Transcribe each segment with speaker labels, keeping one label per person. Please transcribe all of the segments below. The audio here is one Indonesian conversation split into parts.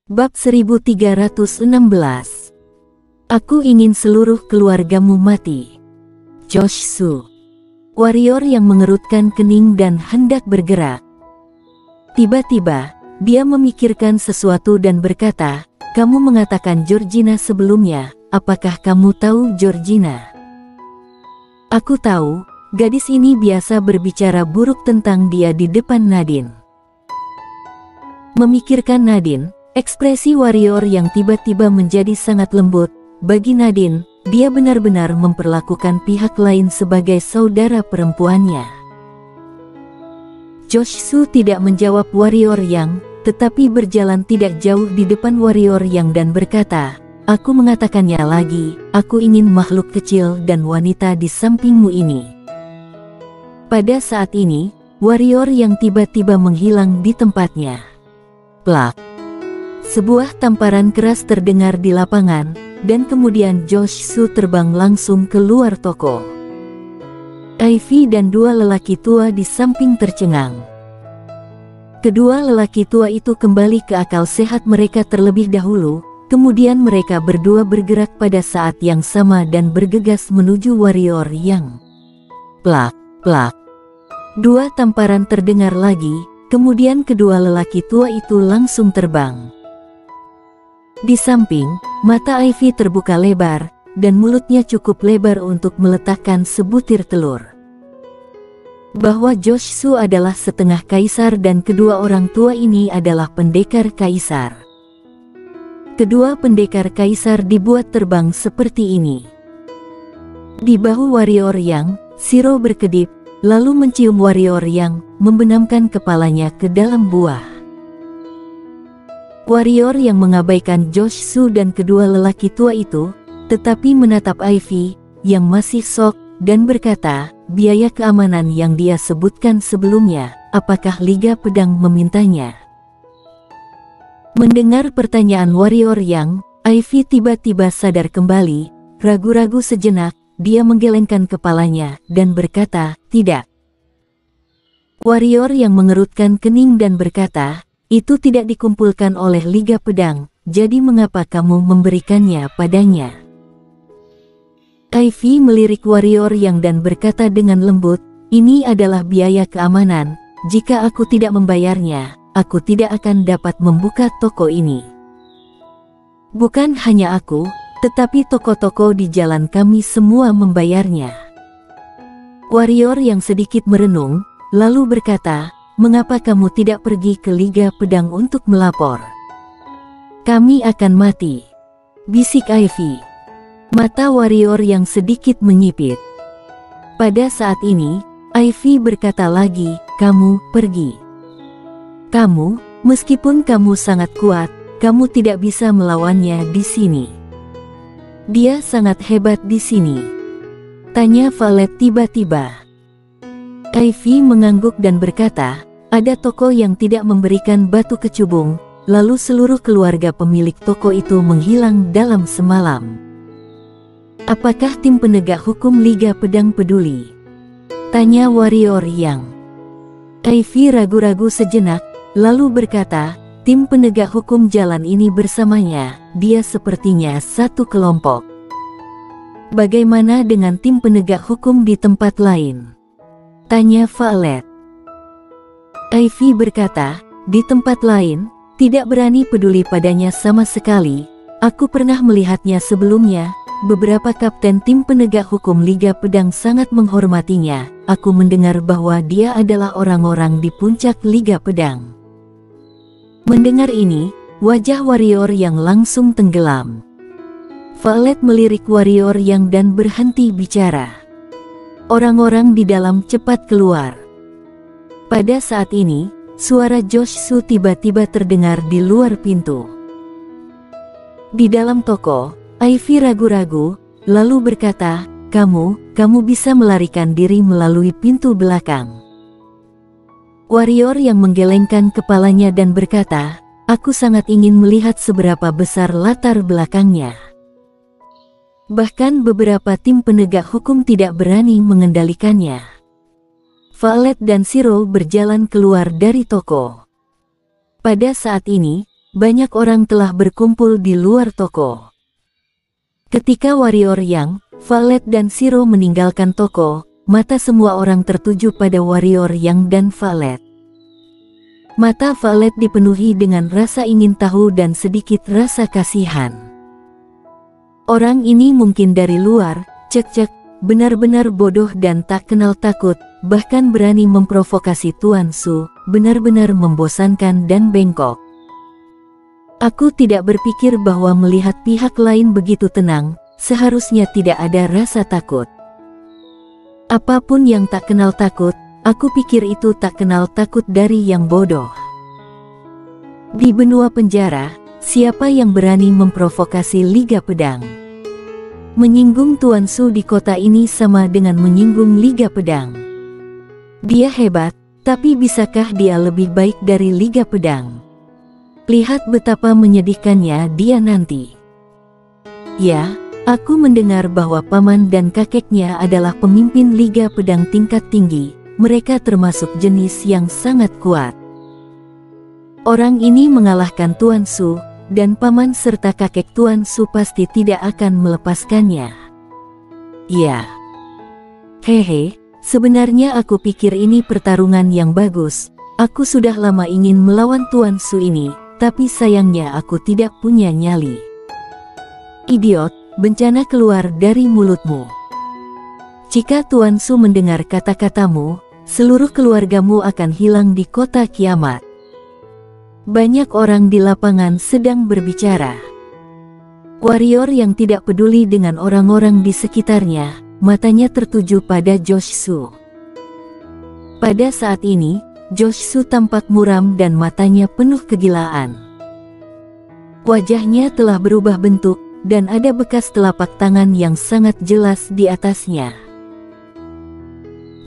Speaker 1: Bab 1316. Aku ingin seluruh keluargamu mati. Josh Su, warrior yang mengerutkan kening dan hendak bergerak. Tiba-tiba, dia memikirkan sesuatu dan berkata, "Kamu mengatakan Georgina sebelumnya, apakah kamu tahu Georgina?" "Aku tahu, gadis ini biasa berbicara buruk tentang dia di depan Nadine." Memikirkan Nadine, ekspresi warrior yang tiba-tiba menjadi sangat lembut. Bagi Nadine, dia benar-benar memperlakukan pihak lain sebagai saudara perempuannya. Josh Su tidak menjawab warrior yang, tetapi berjalan tidak jauh di depan warrior yang dan berkata, "Aku mengatakannya lagi, aku ingin makhluk kecil dan wanita di sampingmu ini." Pada saat ini, warrior yang tiba-tiba menghilang di tempatnya. Plak! Sebuah tamparan keras terdengar di lapangan, dan kemudian Josh Su terbang langsung keluar toko. Ivy dan dua lelaki tua di samping tercengang. Kedua lelaki tua itu kembali ke akal sehat mereka terlebih dahulu, kemudian mereka berdua bergerak pada saat yang sama dan bergegas menuju warrior yang. Plak, plak. Dua tamparan terdengar lagi, kemudian kedua lelaki tua itu langsung terbang. Di samping, mata Ivy terbuka lebar, dan mulutnya cukup lebar untuk meletakkan sebutir telur. Bahwa Josh Su adalah setengah kaisar dan kedua orang tua ini adalah pendekar kaisar. Kedua pendekar kaisar dibuat terbang seperti ini. Di bahu warrior yang, Shiro berkedip, lalu mencium warrior yang, membenamkan kepalanya ke dalam buah. Warrior yang mengabaikan Josh Su dan kedua lelaki tua itu, tetapi menatap Ivy, yang masih shock, dan berkata, "Biaya keamanan yang dia sebutkan sebelumnya, apakah Liga Pedang memintanya?" Mendengar pertanyaan warrior yang, Ivy tiba-tiba sadar kembali, ragu-ragu sejenak, dia menggelengkan kepalanya, dan berkata, "Tidak." Warrior yang mengerutkan kening dan berkata, "Itu tidak dikumpulkan oleh Liga Pedang, jadi mengapa kamu memberikannya padanya?" Ivy melirik warrior yang dan berkata dengan lembut, "Ini adalah biaya keamanan, jika aku tidak membayarnya, aku tidak akan dapat membuka toko ini. Bukan hanya aku, tetapi toko-toko di jalan kami semua membayarnya." Warrior yang sedikit merenung, lalu berkata, "Mengapa kamu tidak pergi ke Liga Pedang untuk melapor? Kami akan mati," bisik Ivy. Mata warrior yang sedikit menyipit. Pada saat ini, Ivy berkata lagi, "Kamu pergi. Kamu, meskipun kamu sangat kuat, kamu tidak bisa melawannya di sini. Dia sangat hebat di sini." Tanya Valet tiba-tiba. Ivy mengangguk dan berkata, "Ada toko yang tidak memberikan batu kecubung, lalu seluruh keluarga pemilik toko itu menghilang dalam semalam. Apakah tim penegak hukum Liga Pedang peduli?" Tanya warrior yang. Ivy ragu-ragu sejenak, lalu berkata, "Tim penegak hukum jalan ini bersamanya, dia sepertinya satu kelompok." "Bagaimana dengan tim penegak hukum di tempat lain?" Tanya Valet. Ivy berkata, "Di tempat lain, tidak berani peduli padanya sama sekali. Aku pernah melihatnya sebelumnya, beberapa kapten tim penegak hukum Liga Pedang sangat menghormatinya. Aku mendengar bahwa dia adalah orang-orang di puncak Liga Pedang." Mendengar ini, wajah warrior yang langsung tenggelam. Valet melirik warrior yang dan berhenti bicara. Orang-orang di dalam cepat keluar. Pada saat ini, suara Josh Su tiba-tiba terdengar di luar pintu. Di dalam toko, Ivy ragu-ragu, lalu berkata, Kamu bisa melarikan diri melalui pintu belakang." Warrior yang menggelengkan kepalanya dan berkata, "Aku sangat ingin melihat seberapa besar latar belakangnya. Bahkan beberapa tim penegak hukum tidak berani mengendalikannya." Valet dan Shiro berjalan keluar dari toko. Pada saat ini, banyak orang telah berkumpul di luar toko. Ketika warrior Yang, Valet dan Shiro meninggalkan toko, mata semua orang tertuju pada warrior Yang dan Valet. Mata Valet dipenuhi dengan rasa ingin tahu dan sedikit rasa kasihan. Orang ini mungkin dari luar, cek-cek, benar-benar bodoh dan tak kenal takut, bahkan berani memprovokasi Tuan Su, benar-benar membosankan dan bengkok. Aku tidak berpikir bahwa melihat pihak lain begitu tenang, seharusnya tidak ada rasa takut. Apapun yang tak kenal takut, aku pikir itu tak kenal takut dari yang bodoh. Di benua penjara, siapa yang berani memprovokasi Liga Pedang? Menyinggung Tuan Su di kota ini sama dengan menyinggung Liga Pedang. Dia hebat, tapi bisakah dia lebih baik dari Liga Pedang? Lihat betapa menyedihkannya dia nanti. Ya, aku mendengar bahwa paman dan kakeknya adalah pemimpin Liga Pedang tingkat tinggi. Mereka termasuk jenis yang sangat kuat. Orang ini mengalahkan Tuan Su, dan paman serta kakek Tuan Su pasti tidak akan melepaskannya. Ya. Hehe, sebenarnya aku pikir ini pertarungan yang bagus. Aku sudah lama ingin melawan Tuan Su ini, tapi sayangnya aku tidak punya nyali. Idiot, bencana keluar dari mulutmu. Jika Tuan Su mendengar kata-katamu, seluruh keluargamu akan hilang di kota kiamat. Banyak orang di lapangan sedang berbicara. Warrior yang tidak peduli dengan orang-orang di sekitarnya, matanya tertuju pada Josh Su. Pada saat ini, Josh Su tampak muram dan matanya penuh kegilaan. Wajahnya telah berubah bentuk, dan ada bekas telapak tangan yang sangat jelas di atasnya.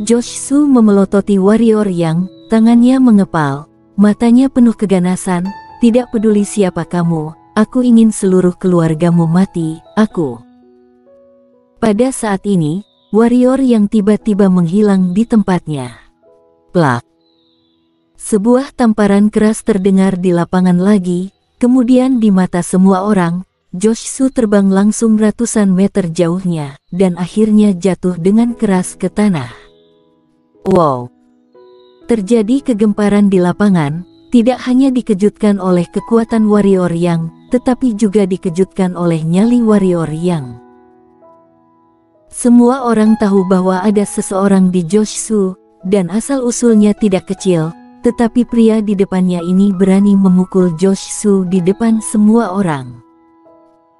Speaker 1: Josh Su memelototi warrior Yang, tangannya mengepal, matanya penuh keganasan. Tidak peduli siapa kamu, aku ingin seluruh keluargamu mati, aku. Pada saat ini, warrior Yang tiba-tiba menghilang di tempatnya. Plak. Sebuah tamparan keras terdengar di lapangan lagi, kemudian di mata semua orang, Josh Su terbang langsung ratusan meter jauhnya, dan akhirnya jatuh dengan keras ke tanah. Wow! Terjadi kegemparan di lapangan, tidak hanya dikejutkan oleh kekuatan warrior Yang, tetapi juga dikejutkan oleh nyali warrior Yang. Semua orang tahu bahwa ada seseorang di Josh Su, dan asal-usulnya tidak kecil. Tetapi pria di depannya ini berani memukul Josh Su di depan semua orang.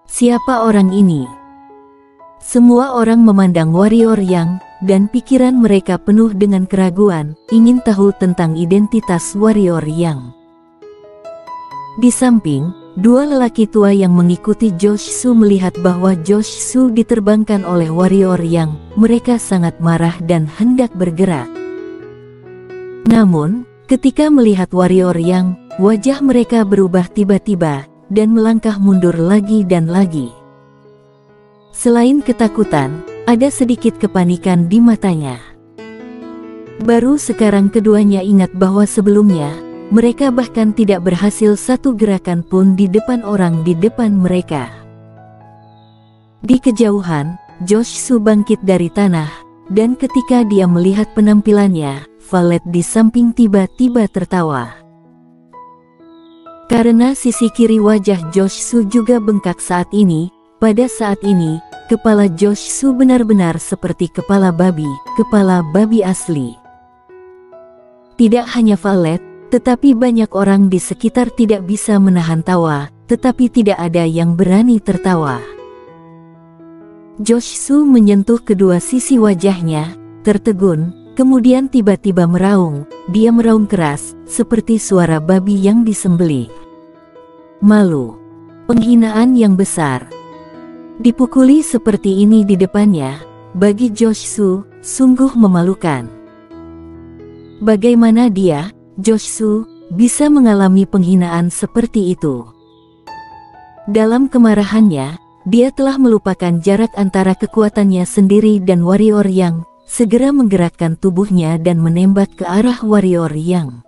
Speaker 1: Siapa orang ini? Semua orang memandang warrior Yang, dan pikiran mereka penuh dengan keraguan, ingin tahu tentang identitas warrior Yang. Di samping, dua lelaki tua yang mengikuti Josh Su melihat bahwa Josh Su diterbangkan oleh warrior Yang. Mereka sangat marah dan hendak bergerak. Namun, ketika melihat warrior Yang, wajah mereka berubah tiba-tiba, dan melangkah mundur lagi dan lagi. Selain ketakutan, ada sedikit kepanikan di matanya. Baru sekarang keduanya ingat bahwa sebelumnya, mereka bahkan tidak berhasil satu gerakan pun di depan orang di depan mereka. Di kejauhan, Josh Su bangkit dari tanah, dan ketika dia melihat penampilannya, Valet di samping tiba-tiba tertawa. Karena sisi kiri wajah Josh Su juga bengkak saat ini, pada saat ini, kepala Josh Su benar-benar seperti kepala babi asli. Tidak hanya Valet, tetapi banyak orang di sekitar tidak bisa menahan tawa, tetapi tidak ada yang berani tertawa. Josh Su menyentuh kedua sisi wajahnya, tertegun, kemudian tiba-tiba meraung. Dia meraung keras, seperti suara babi yang disembelih. Malu. Penghinaan yang besar. Dipukuli seperti ini di depannya, bagi Josh Su, sungguh memalukan. Bagaimana dia, Josh Su, bisa mengalami penghinaan seperti itu? Dalam kemarahannya, dia telah melupakan jarak antara kekuatannya sendiri dan warrior Yang, segera menggerakkan tubuhnya dan menembak ke arah warrior Yang.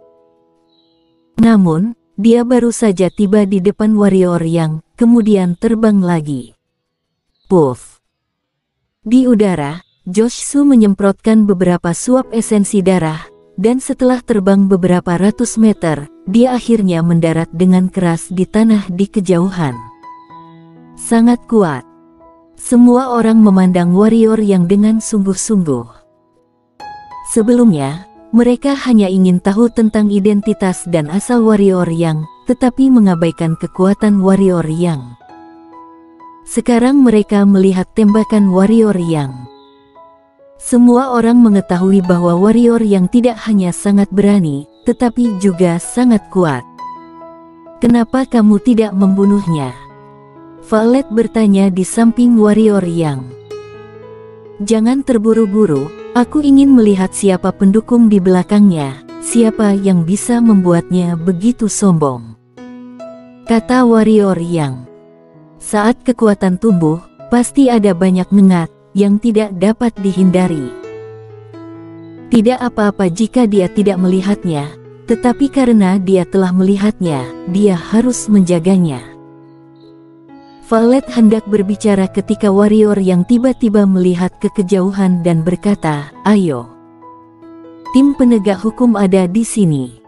Speaker 1: Namun, dia baru saja tiba di depan warrior yang kemudian terbang lagi. Puff! Di udara, Josh Su menyemprotkan beberapa suap esensi darah, dan setelah terbang beberapa ratus meter, dia akhirnya mendarat dengan keras di tanah di kejauhan. Sangat kuat. Semua orang memandang warrior yang dengan sungguh-sungguh. Sebelumnya, mereka hanya ingin tahu tentang identitas dan asal warrior yang, tetapi mengabaikan kekuatan warrior yang. Sekarang mereka melihat tembakan warrior yang. Semua orang mengetahui bahwa warrior yang tidak hanya sangat berani, tetapi juga sangat kuat. Kenapa kamu tidak membunuhnya? Violet bertanya di samping warrior yang. Jangan terburu-buru, aku ingin melihat siapa pendukung di belakangnya, siapa yang bisa membuatnya begitu sombong. Kata warrior yang. Saat kekuatan tumbuh, pasti ada banyak nengat yang tidak dapat dihindari. Tidak apa-apa jika dia tidak melihatnya, tetapi karena dia telah melihatnya, dia harus menjaganya. Violet hendak berbicara ketika warrior yang tiba-tiba melihat ke kejauhan dan berkata, "Ayo. Tim penegak hukum ada di sini."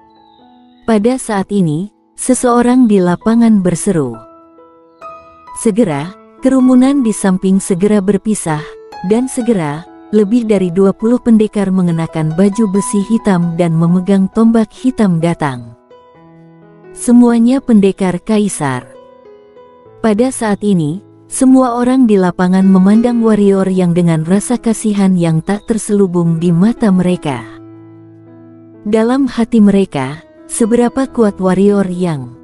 Speaker 1: Pada saat ini, seseorang di lapangan berseru. Segera, kerumunan di samping segera berpisah, dan segera, lebih dari 20 pendekar mengenakan baju besi hitam dan memegang tombak hitam datang. Semuanya pendekar kaisar. Pada saat ini, semua orang di lapangan memandang warrior yang dengan rasa kasihan yang tak terselubung di mata mereka. Dalam hati mereka, seberapa kuat warrior yang.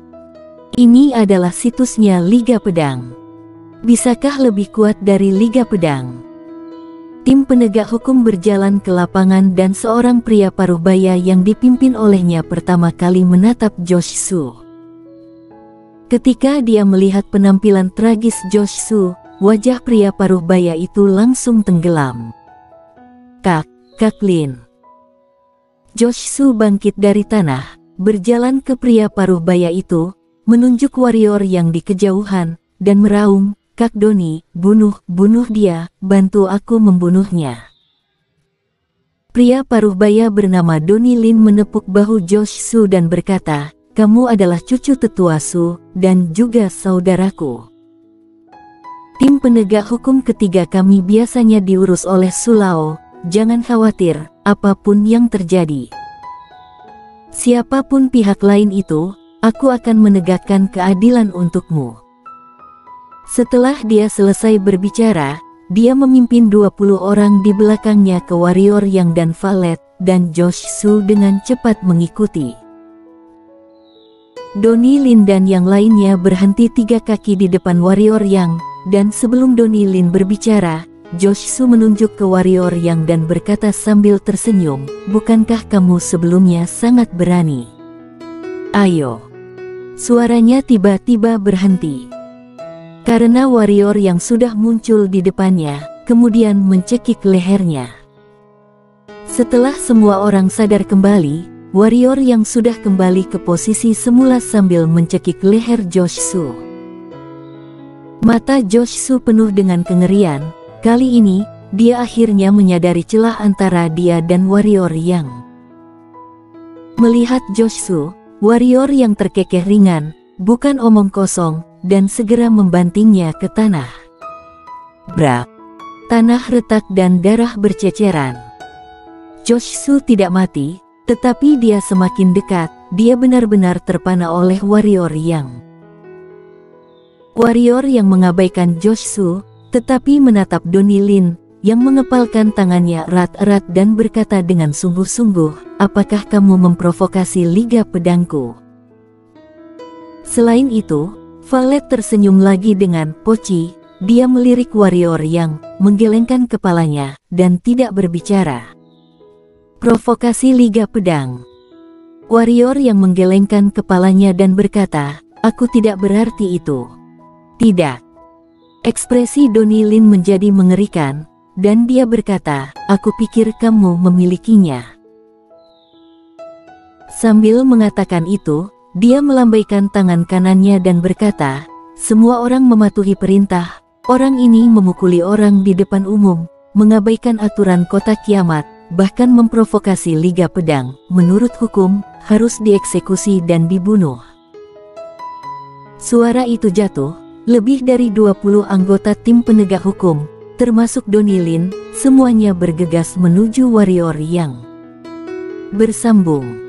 Speaker 1: Ini adalah situsnya Liga Pedang. Bisakah lebih kuat dari Liga Pedang? Tim penegak hukum berjalan ke lapangan dan seorang pria paruhbaya yang dipimpin olehnya pertama kali menatap Josh Su. Ketika dia melihat penampilan tragis Josh Su, wajah pria paruhbaya itu langsung tenggelam. Kak Lin. Josh Su bangkit dari tanah, berjalan ke pria paruhbaya itu, menunjuk warrior yang di kejauhan, dan meraung, "Kak Doni, bunuh dia, bantu aku membunuhnya." Pria paruhbaya bernama Donnie Lin menepuk bahu Josh Su dan berkata, "Kamu adalah cucu tetua Su, dan juga saudaraku. Tim penegak hukum ketiga kami biasanya diurus oleh Su Lao, jangan khawatir, apapun yang terjadi. Siapapun pihak lain itu, aku akan menegakkan keadilan untukmu." Setelah dia selesai berbicara, dia memimpin 20 orang di belakangnya ke warrior yang dan Violet, dan Josh Su dengan cepat mengikuti. Donnie Lin dan yang lainnya berhenti 3 kaki di depan warrior yang, dan sebelum Donnie Lin berbicara, Josh Su menunjuk ke warrior yang dan berkata sambil tersenyum, "Bukankah kamu sebelumnya sangat berani? Ayo." Suaranya tiba-tiba berhenti. Karena warrior yang sudah muncul di depannya, kemudian mencekik lehernya. Setelah semua orang sadar kembali, warrior yang sudah kembali ke posisi semula sambil mencekik leher Josh Su. Mata Josh Su penuh dengan kengerian. Kali ini, dia akhirnya menyadari celah antara dia dan warrior yang. Melihat Josh Su, warrior yang terkekeh ringan, bukan omong kosong, dan segera membantingnya ke tanah. Brak! Tanah retak dan darah berceceran. Josh Su tidak mati, tetapi dia semakin dekat, dia benar-benar terpana oleh warrior yang. Warrior yang mengabaikan Josh Su, tetapi menatap Donnie Lin, yang mengepalkan tangannya erat-erat dan berkata dengan sungguh-sungguh, "Apakah kamu memprovokasi Liga Pedangku?" Selain itu, Violet tersenyum lagi dengan poci, dia melirik warrior yang menggelengkan kepalanya, dan tidak berbicara. Provokasi Liga Pedang. Warrior yang menggelengkan kepalanya dan berkata, "Aku tidak berarti itu." Tidak. Ekspresi Donnie Lin menjadi mengerikan, dan dia berkata, "Aku pikir kamu memilikinya." Sambil mengatakan itu, Dia melambaikan tangan kanannya dan berkata, "Semua orang mematuhi perintah. Orang ini memukuli orang di depan umum, mengabaikan aturan kota kiamat, bahkan memprovokasi Liga Pedang. Menurut hukum, harus dieksekusi dan dibunuh." Suara itu jatuh. Lebih dari 20 anggota tim penegak hukum, termasuk Donnie Lin, semuanya bergegas menuju warrior yang bersambung.